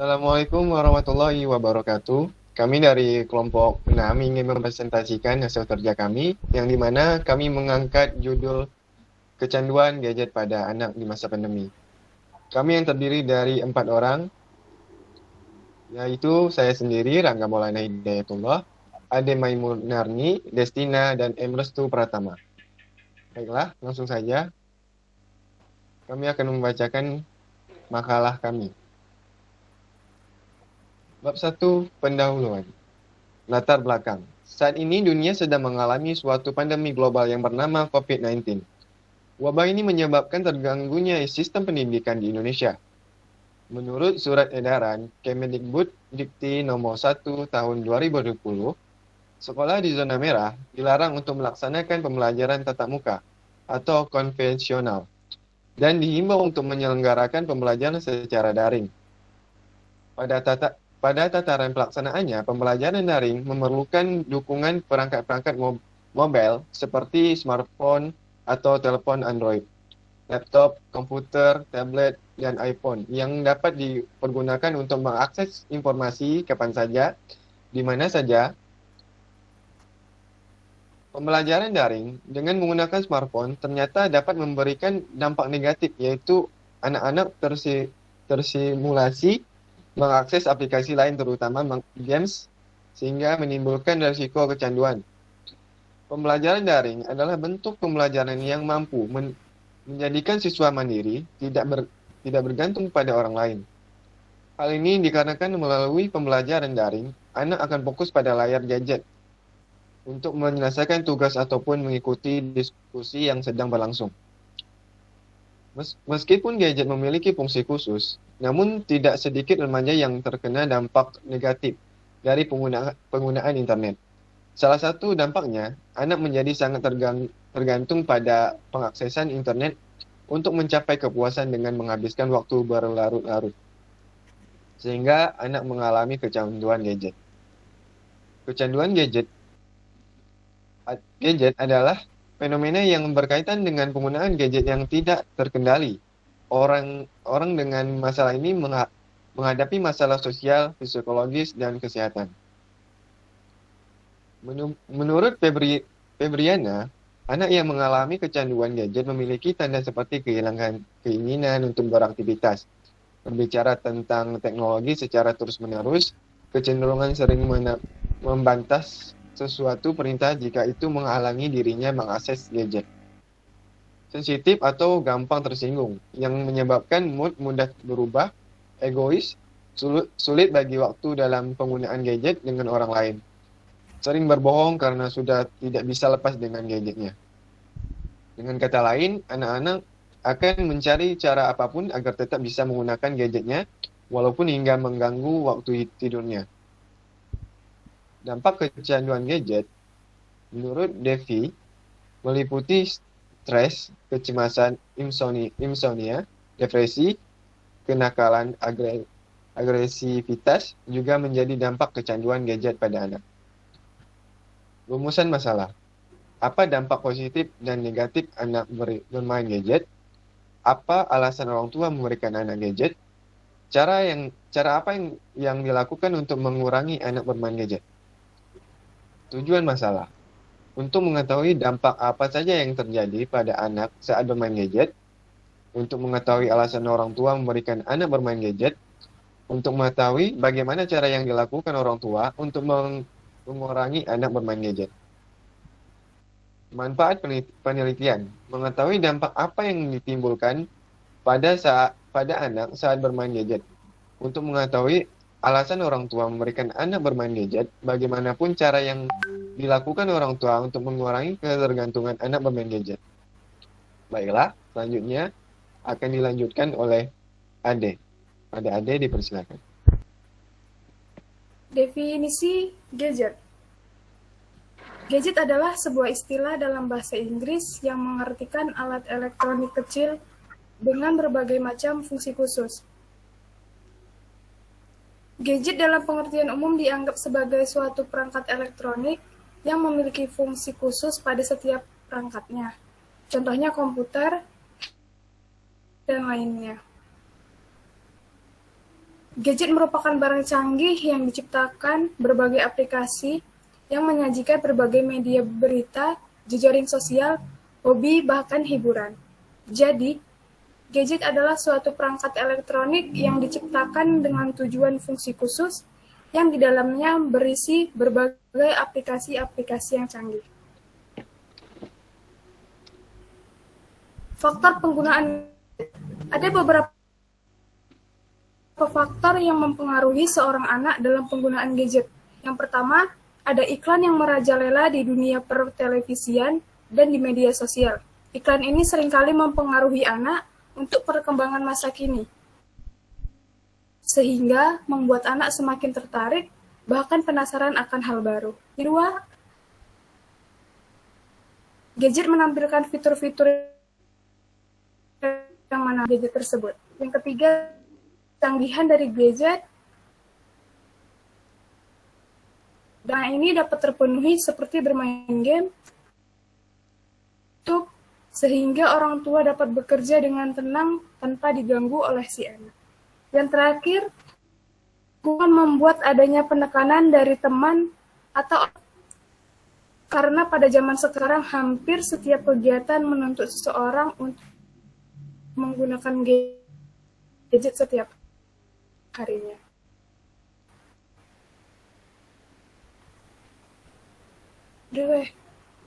Assalamualaikum warahmatullahi wabarakatuh. Kami dari kelompok 6 ingin mempresentasikan hasil kerja kami, yang dimana kami mengangkat judul kecanduan gadget pada anak di masa pandemi. Kami yang terdiri dari 4 orang, yaitu saya sendiri, Rangga Maulana Hidayatullah, Ade Maimunarni, Destina, dan Emrestu Pratama. Baiklah, langsung saja kami akan membacakan makalah kami. Bab 1, pendahuluan. Latar belakang. Saat ini dunia sedang mengalami suatu pandemi global yang bernama COVID-19. Wabah ini menyebabkan terganggunya sistem pendidikan di Indonesia. Menurut surat edaran Kemendikbud Dikti nomor 1 tahun 2020, sekolah di zona merah dilarang untuk melaksanakan pembelajaran tatap muka atau konvensional dan dihimbau untuk menyelenggarakan pembelajaran secara daring. Pada tataran pelaksanaannya, pembelajaran daring memerlukan dukungan perangkat-perangkat mobile seperti smartphone atau telepon Android, laptop, komputer, tablet, dan iPhone yang dapat dipergunakan untuk mengakses informasi kapan saja, di mana saja. Pembelajaran daring dengan menggunakan smartphone ternyata dapat memberikan dampak negatif, yaitu anak-anak tersimulasi mengakses aplikasi lain terutama games sehingga menimbulkan risiko kecanduan. Pembelajaran daring adalah bentuk pembelajaran yang mampu menjadikan siswa mandiri, tidak bergantung pada orang lain. Hal ini dikarenakan melalui pembelajaran daring, anak akan fokus pada layar gadget untuk menyelesaikan tugas ataupun mengikuti diskusi yang sedang berlangsung. Meskipun gadget memiliki fungsi khusus, namun tidak sedikit remaja yang terkena dampak negatif dari penggunaan internet. Salah satu dampaknya, anak menjadi sangat tergantung pada pengaksesan internet untuk mencapai kepuasan dengan menghabiskan waktu berlarut-larut, sehingga anak mengalami kecanduan gadget. Kecanduan gadget adalah fenomena yang berkaitan dengan penggunaan gadget yang tidak terkendali. Orang dengan masalah ini menghadapi masalah sosial, psikologis, dan kesehatan. Menurut Febriana, anak yang mengalami kecanduan gadget memiliki tanda seperti kehilangan keinginan untuk beraktivitas, berbicara tentang teknologi secara terus-menerus, kecenderungan sering membantah sesuatu perintah jika itu menghalangi dirinya mengakses gadget. Sensitif atau gampang tersinggung, yang menyebabkan mood mudah berubah, egois, sulit bagi waktu dalam penggunaan gadget dengan orang lain. Sering berbohong karena sudah tidak bisa lepas dengan gadgetnya. Dengan kata lain, anak-anak akan mencari cara apapun agar tetap bisa menggunakan gadgetnya, walaupun hingga mengganggu waktu tidurnya. Dampak kecanduan gadget, menurut Devi, meliputi stres, kecemasan, insomnia, depresi, kenakalan, agresivitas, juga menjadi dampak kecanduan gadget pada anak. Rumusan masalah. Apa dampak positif dan negatif anak bermain gadget? Apa alasan orang tua memberikan anak gadget? Cara apa yang dilakukan untuk mengurangi anak bermain gadget? Tujuan masalah. Untuk mengetahui dampak apa saja yang terjadi pada anak saat bermain gadget, untuk mengetahui alasan orang tua memberikan anak bermain gadget, untuk mengetahui bagaimana cara yang dilakukan orang tua untuk mengurangi anak bermain gadget. Manfaat penelitian, mengetahui dampak apa yang ditimbulkan pada anak saat bermain gadget. Untuk mengetahui alasan orang tua memberikan anak bermain gadget, bagaimanapun cara yang dilakukan orang tua untuk mengurangi ketergantungan anak bermain gadget. Baiklah, selanjutnya akan dilanjutkan oleh Ade. Ade dipersilakan. Definisi gadget. Gadget adalah sebuah istilah dalam bahasa Inggris yang mengartikan alat elektronik kecil dengan berbagai macam fungsi khusus. Gadget dalam pengertian umum dianggap sebagai suatu perangkat elektronik yang memiliki fungsi khusus pada setiap perangkatnya. Contohnya komputer dan lainnya. Gadget merupakan barang canggih yang diciptakan berbagai aplikasi yang menyajikan berbagai media berita, jejaring sosial, hobi, bahkan hiburan. Jadi, gadget adalah suatu perangkat elektronik yang diciptakan dengan tujuan fungsi khusus yang di dalamnya berisi berbagai aplikasi-aplikasi yang canggih. Faktor penggunaan. Ada beberapa faktor yang mempengaruhi seorang anak dalam penggunaan gadget. Yang pertama, ada iklan yang merajalela di dunia pertelevisian dan di media sosial. Iklan ini seringkali mempengaruhi anak untuk perkembangan masa kini, sehingga membuat anak semakin tertarik, bahkan penasaran akan hal baru. Kedua, gadget menampilkan fitur-fitur yang mana gadget tersebut. Yang ketiga, kecanggihan dari gadget. Dan ini dapat terpenuhi seperti bermain game, YouTube, sehingga orang tua dapat bekerja dengan tenang tanpa diganggu oleh si anak. Yang terakhir, bukan membuat adanya penekanan dari teman atau karena pada zaman sekarang hampir setiap kegiatan menuntut seseorang untuk menggunakan gadget setiap harinya. Udah.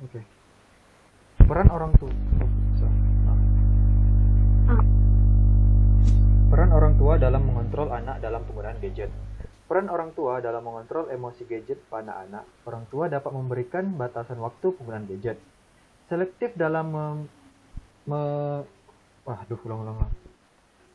Oke. Peran orang tua. Peran orang tua dalam mengontrol anak dalam penggunaan gadget. Peran orang tua dalam mengontrol emosi gadget pada anak. Orang tua dapat memberikan batasan waktu penggunaan gadget. Selektif dalam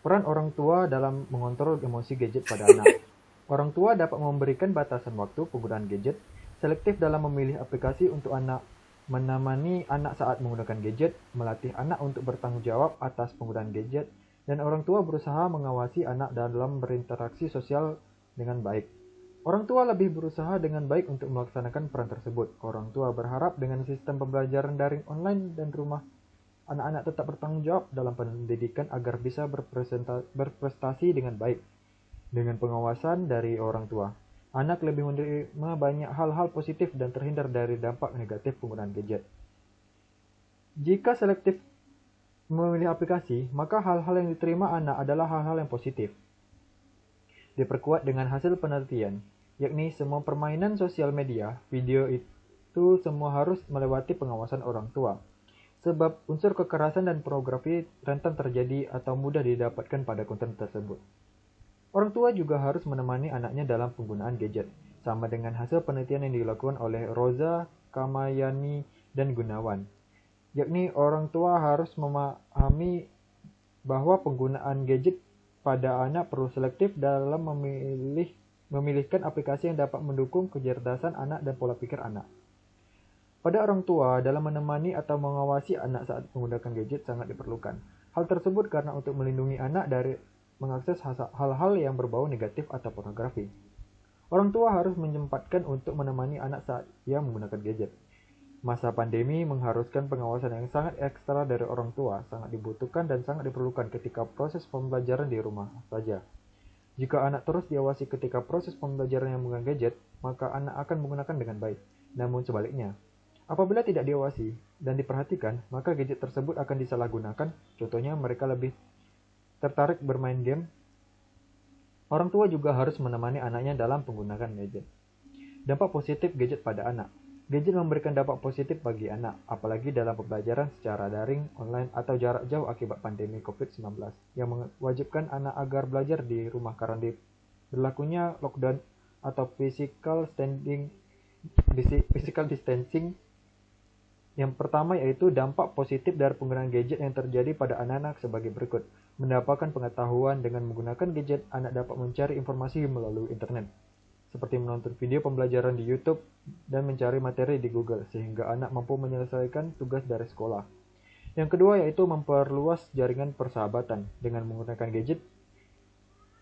Peran orang tua dalam mengontrol emosi gadget pada anak. Orang tua dapat memberikan batasan waktu penggunaan gadget, selektif dalam memilih aplikasi untuk anak, menemani anak saat menggunakan gadget, melatih anak untuk bertanggung jawab atas penggunaan gadget, dan orang tua berusaha mengawasi anak dalam berinteraksi sosial dengan baik. Orang tua lebih berusaha dengan baik untuk melaksanakan peran tersebut. Orang tua berharap dengan sistem pembelajaran daring online dan rumah, anak-anak tetap bertanggung jawab dalam pendidikan agar bisa berprestasi dengan baik. Dengan pengawasan dari orang tua, anak lebih menerima banyak hal-hal positif dan terhindar dari dampak negatif penggunaan gadget. Jika selektif memilih aplikasi, maka hal-hal yang diterima anak adalah hal-hal yang positif. Diperkuat dengan hasil penelitian, yakni semua permainan sosial media, video itu semua harus melewati pengawasan orang tua. Sebab unsur kekerasan dan pornografi rentan terjadi atau mudah didapatkan pada konten tersebut. Orang tua juga harus menemani anaknya dalam penggunaan gadget, sama dengan hasil penelitian yang dilakukan oleh Roza, Kamayani, dan Gunawan. Yakni orang tua harus memahami bahwa penggunaan gadget pada anak perlu selektif dalam memilihkan aplikasi yang dapat mendukung kecerdasan anak dan pola pikir anak. Pada orang tua, dalam menemani atau mengawasi anak saat menggunakan gadget sangat diperlukan. Hal tersebut karena untuk melindungi anak dari mengakses hal-hal yang berbau negatif atau pornografi. Orang tua harus menyempatkan untuk menemani anak saat ia menggunakan gadget. Masa pandemi mengharuskan pengawasan yang sangat ekstra dari orang tua, sangat dibutuhkan dan sangat diperlukan ketika proses pembelajaran di rumah saja. Jika anak terus diawasi ketika proses pembelajaran yang menggunakan gadget, maka anak akan menggunakan dengan baik. Namun sebaliknya, apabila tidak diawasi dan diperhatikan, maka gadget tersebut akan disalahgunakan. Contohnya, mereka lebih tertarik bermain game. Orang tua juga harus menemani anaknya dalam penggunaan gadget. Dampak positif gadget pada anak. Gadget memberikan dampak positif bagi anak, apalagi dalam pembelajaran secara daring, online, atau jarak jauh akibat pandemi COVID-19, yang mewajibkan anak agar belajar di rumah karena berlakunya lockdown atau physical distancing. Yang pertama yaitu dampak positif dari penggunaan gadget yang terjadi pada anak-anak sebagai berikut. Mendapatkan pengetahuan dengan menggunakan gadget, anak dapat mencari informasi melalui internet, seperti menonton video pembelajaran di YouTube dan mencari materi di Google, sehingga anak mampu menyelesaikan tugas dari sekolah. Yang kedua yaitu memperluas jaringan persahabatan. Dengan menggunakan gadget,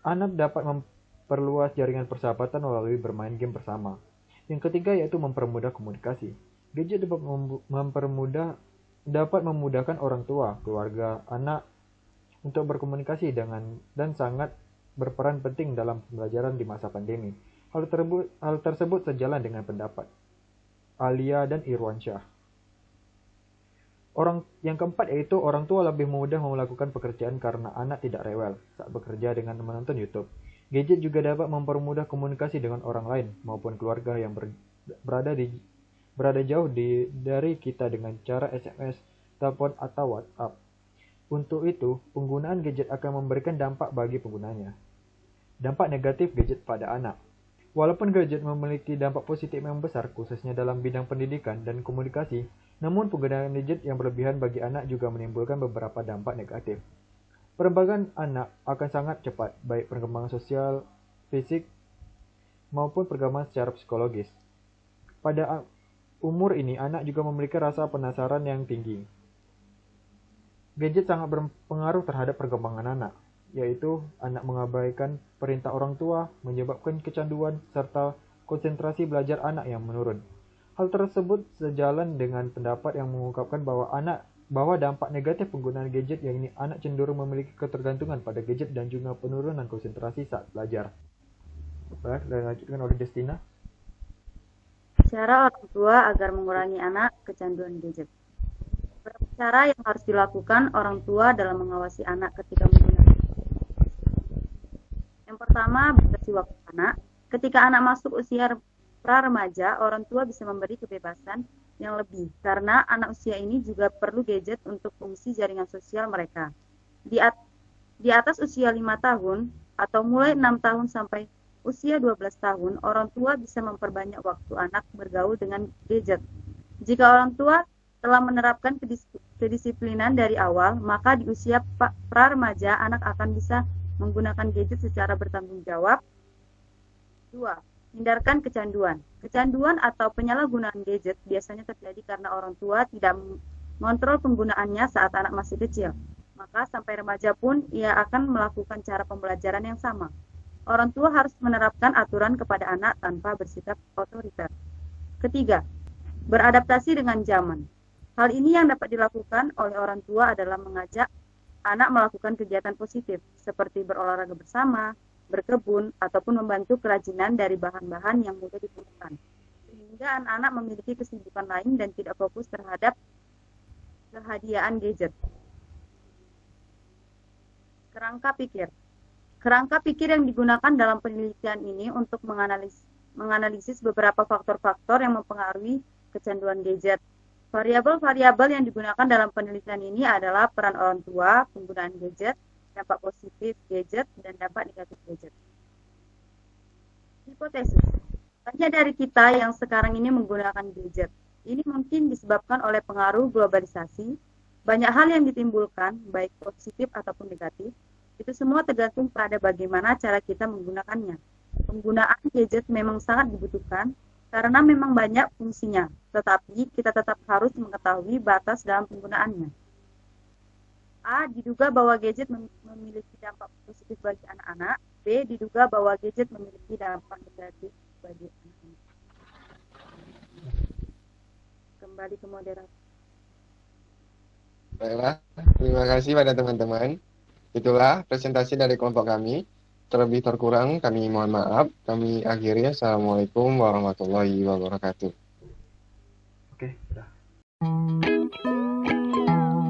anak dapat memperluas jaringan persahabatan melalui bermain game bersama. Yang ketiga yaitu mempermudah komunikasi. Gadget dapat memudahkan orang tua, keluarga, anak untuk berkomunikasi dan sangat berperan penting dalam pembelajaran di masa pandemi. Hal tersebut sejalan dengan pendapat Alia dan Irwansyah. Yang keempat yaitu orang tua lebih mudah melakukan pekerjaan karena anak tidak rewel saat bekerja dengan menonton YouTube. Gadget juga dapat mempermudah komunikasi dengan orang lain maupun keluarga yang berada jauh dari kita dengan cara SMS, telepon, atau WhatsApp. Untuk itu, penggunaan gadget akan memberikan dampak bagi penggunanya. Dampak negatif gadget pada anak. Walaupun gadget memiliki dampak positif yang besar, khususnya dalam bidang pendidikan dan komunikasi, namun penggunaan gadget yang berlebihan bagi anak juga menimbulkan beberapa dampak negatif. Perkembangan anak akan sangat cepat, baik perkembangan sosial, fisik, maupun perkembangan secara psikologis. Pada umur ini, anak juga memiliki rasa penasaran yang tinggi. Gadget sangat berpengaruh terhadap perkembangan anak, yaitu anak mengabaikan perintah orang tua, menyebabkan kecanduan, serta konsentrasi belajar anak yang menurun. Hal tersebut sejalan dengan pendapat yang mengungkapkan bahwa dampak negatif penggunaan gadget yakni anak cenderung memiliki ketergantungan pada gadget dan juga penurunan konsentrasi saat belajar. Baik, dilanjutkan oleh Destina. Cara orang tua agar mengurangi anak kecanduan gadget. Beberapa cara yang harus dilakukan orang tua dalam mengawasi anak ketika menggunakan gadget. Yang pertama, batasi waktu anak. Ketika anak masuk usia pra-remaja, orang tua bisa memberi kebebasan yang lebih, karena anak usia ini juga perlu gadget untuk fungsi jaringan sosial mereka. Di atas usia 5 tahun, atau mulai 6 tahun sampai usia 12 tahun, orang tua bisa memperbanyak waktu anak bergaul dengan gadget. Jika orang tua telah menerapkan kedisiplinan dari awal, maka di usia pra-remaja, anak akan bisa menggunakan gadget secara bertanggung jawab. 2. Hindarkan kecanduan. Kecanduan atau penyalahgunaan gadget biasanya terjadi karena orang tua tidak mengontrol penggunaannya saat anak masih kecil. Maka sampai remaja pun ia akan melakukan cara pembelajaran yang sama. Orang tua harus menerapkan aturan kepada anak tanpa bersikap otoriter. Ketiga, beradaptasi dengan zaman. Hal ini yang dapat dilakukan oleh orang tua adalah mengajak anak melakukan kegiatan positif seperti berolahraga bersama, berkebun, ataupun membantu kerajinan dari bahan-bahan yang mudah ditemukan. Sehingga anak-anak memiliki kesibukan lain dan tidak fokus terhadap kehadiaan gadget. Kerangka pikir. Kerangka pikir yang digunakan dalam penelitian ini untuk menganalisis beberapa faktor-faktor yang mempengaruhi kecanduan gadget. Variabel-variabel yang digunakan dalam penelitian ini adalah peran orang tua, penggunaan gadget, dampak positif gadget, dan dampak negatif gadget. Hipotesis. Banyak dari kita yang sekarang ini menggunakan gadget. Ini mungkin disebabkan oleh pengaruh globalisasi. Banyak hal yang ditimbulkan, baik positif ataupun negatif. Itu semua tergantung pada bagaimana cara kita menggunakannya. Penggunaan gadget memang sangat dibutuhkan, karena memang banyak fungsinya. Tetapi kita tetap harus mengetahui batas dalam penggunaannya. A. Diduga bahwa gadget memiliki dampak positif bagi anak-anak. B. Diduga bahwa gadget memiliki dampak negatif bagi anak-anak. Kembali ke moderator. Baiklah, terima kasih pada teman-teman. Itulah presentasi dari kelompok kami. Terlebih terkurang kami mohon maaf. Kami akhiri. Assalamualaikum warahmatullahi wabarakatuh. Oke, sudah. Thank you.